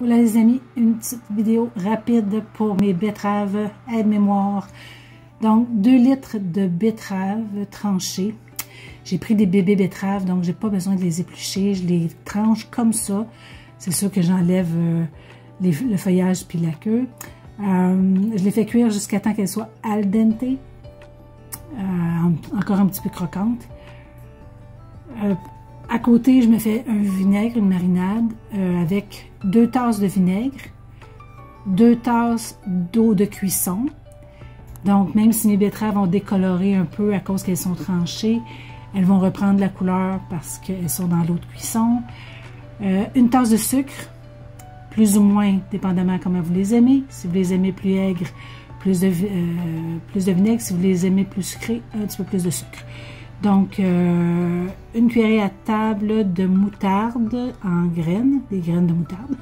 Voilà les amis, une petite vidéo rapide pour mes betteraves aide-mémoire. Donc 2 litres de betteraves tranchées. J'ai pris des bébés betteraves, donc j'ai pas besoin de les éplucher. Je les tranche comme ça. C'est sûr que j'enlève le feuillage puis la queue. Je les fais cuire jusqu'à temps qu'elles soient al dente. Encore un petit peu croquantes. À côté, je me fais un vinaigre, une marinade avec 2 tasses de vinaigre, 2 tasses d'eau de cuisson. Donc, même si mes betteraves ont décoloré un peu à cause qu'elles sont tranchées, elles vont reprendre la couleur parce qu'elles sont dans l'eau de cuisson. Une tasse de sucre, plus ou moins, dépendamment comment vous les aimez. Si vous les aimez plus aigres, plus de vinaigre. Si vous les aimez plus sucrés, un petit peu plus de sucre. Donc, une cuillerée à table de moutarde en graines, des graines de moutarde,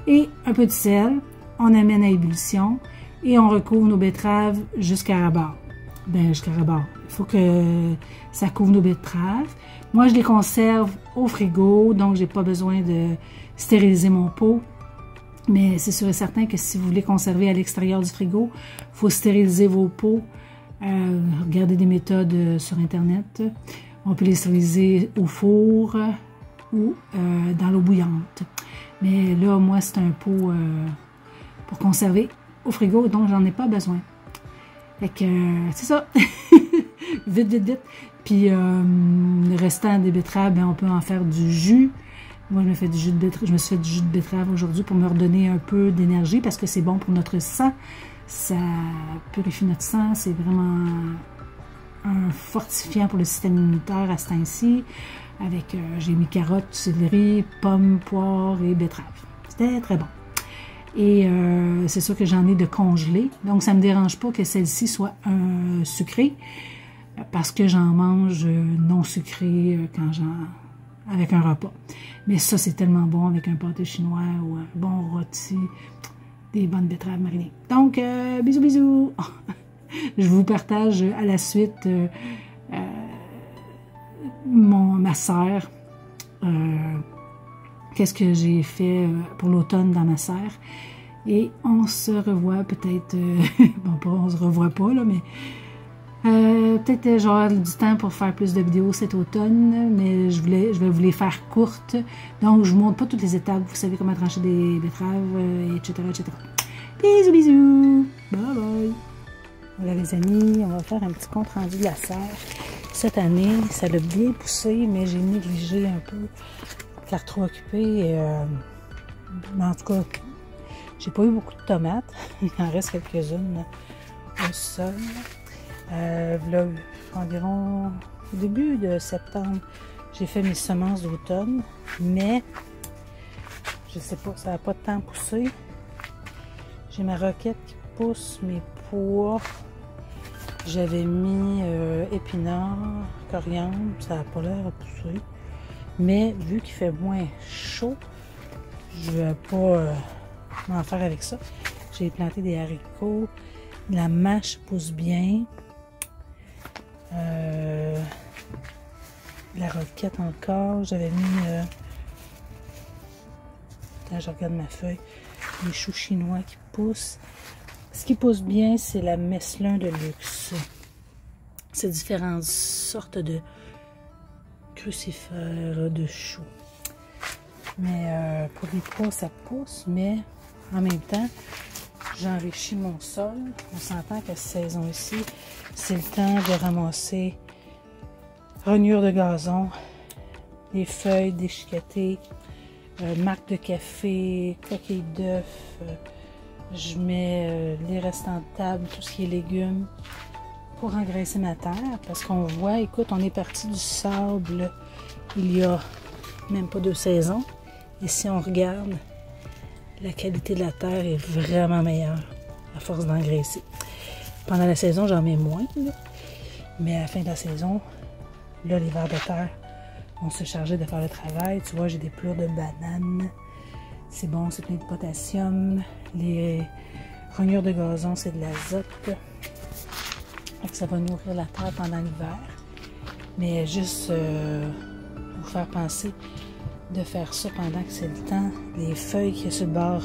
et un peu de sel. On amène à ébullition et on recouvre nos betteraves jusqu'à ras-bord. Jusqu'à ras-bord. Il faut que ça couvre nos betteraves. Moi, je les conserve au frigo, donc j'ai pas besoin de stériliser mon pot. Mais c'est sûr et certain que si vous voulez conserver à l'extérieur du frigo, il faut stériliser vos pots. Regardez des méthodes sur Internet. On peut les stériliser au four ou dans l'eau bouillante. Mais là, moi, c'est un pot pour conserver au frigo, donc j'en ai pas besoin. Fait que c'est ça. Vite, vite, vite. Puis le restant des betteraves, on peut en faire du jus. Moi, je me suis fait du jus de betterave aujourd'hui pour me redonner un peu d'énergie parce que c'est bon pour notre sang. Ça purifie notre sang, c'est vraiment un fortifiant pour le système immunitaire à ce temps-ci. Avec, j'ai mis carottes, céleri, pommes, poires et betteraves. C'était très bon. Et c'est sûr que j'en ai de congelés, donc ça ne me dérange pas que celle-ci soit sucrée, parce que j'en mange non sucré avec un repas. Mais ça, c'est tellement bon avec un pâté chinois ou un bon rôti. Des bonnes betteraves marinées. Donc, bisous, bisous! Je vous partage à la suite ma serre. Qu'est-ce que j'ai fait pour l'automne dans ma serre. Et on se revoit peut-être... bon, on se revoit pas, là, mais... peut-être genre du temps pour faire plus de vidéos cet automne, mais je vais vous les faire courtes. Donc, je ne vous montre pas toutes les étapes. Vous savez comment trancher des betteraves, etc., etc. Bisous, bisous! Bye, bye! Voilà, les amis, on va faire un petit compte rendu de la serre. Cette année, ça l'a bien poussé, mais j'ai négligé un peu, car trop occupé. Mais en tout cas, j'ai pas eu beaucoup de tomates. Il en reste quelques-unes au sol. Là, environ au début de septembre, j'ai fait mes semences d'automne, mais je sais pas, ça n'a pas tant poussé. J'ai ma roquette qui pousse mes pois. J'avais mis épinards, coriandre, ça n'a pas l'air à pousser. Mais vu qu'il fait moins chaud, je ne vais pas m'en faire avec ça. J'ai planté des haricots. La mâche pousse bien. La roquette encore. J'avais mis... Attends, je regarde ma feuille. Les choux chinois qui poussent. Ce qui pousse bien, c'est la Messelin de luxe. C'est différentes sortes de crucifères de choux. Mais pour les pois, ça pousse, mais en même temps, j'enrichis mon sol. On s'entend qu'à cette saison ici, c'est le temps de ramasser rognures de gazon, les feuilles déchiquetées, marc de café, coquilles d'œufs. Je mets les restants de table, tout ce qui est légumes, pour engraisser ma terre. Parce qu'on voit, écoute, on est parti du sable il y a même pas 2 saisons. Et si on regarde, la qualité de la terre est vraiment meilleure à force d'engraisser. Pendant la saison, j'en mets moins, là. Mais à la fin de la saison, là, les vers de terre vont se charger de faire le travail. Tu vois, j'ai des plures de bananes. C'est bon, c'est plein de potassium. Les rognures de gazon, c'est de l'azote. Ça va nourrir la terre pendant l'hiver. Mais juste pour vous faire penser, de faire ça pendant que c'est le temps. Les feuilles qui sont sur le bord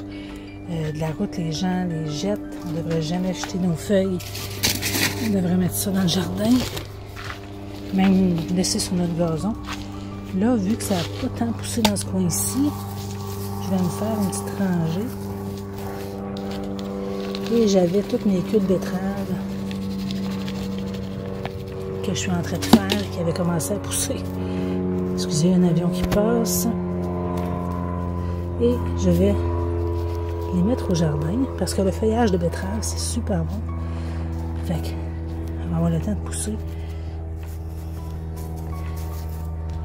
de la route, les gens les jettent. On ne devrait jamais jeter nos feuilles. On devrait mettre ça dans le jardin. Même laisser sur notre gazon. Là, vu que ça n'a pas tant poussé dans ce coin-ci, je vais me faire une petite rangée. Et j'avais toutes mes queues de betterave que je suis en train de faire, qui avaient commencé à pousser. Excusez, il y a un avion qui passe. Et je vais les mettre au jardin, parce que le feuillage de betterave, c'est super bon. Fait que, on va avoir le temps de pousser.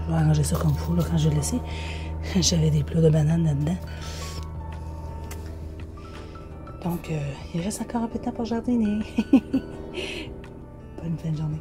Je vais arranger ça comme il faut, là, quand je vais le laisser. J'avais des plots de bananes là-dedans. Donc, il reste encore un peu de temps pour jardiner. Bonne fin de journée.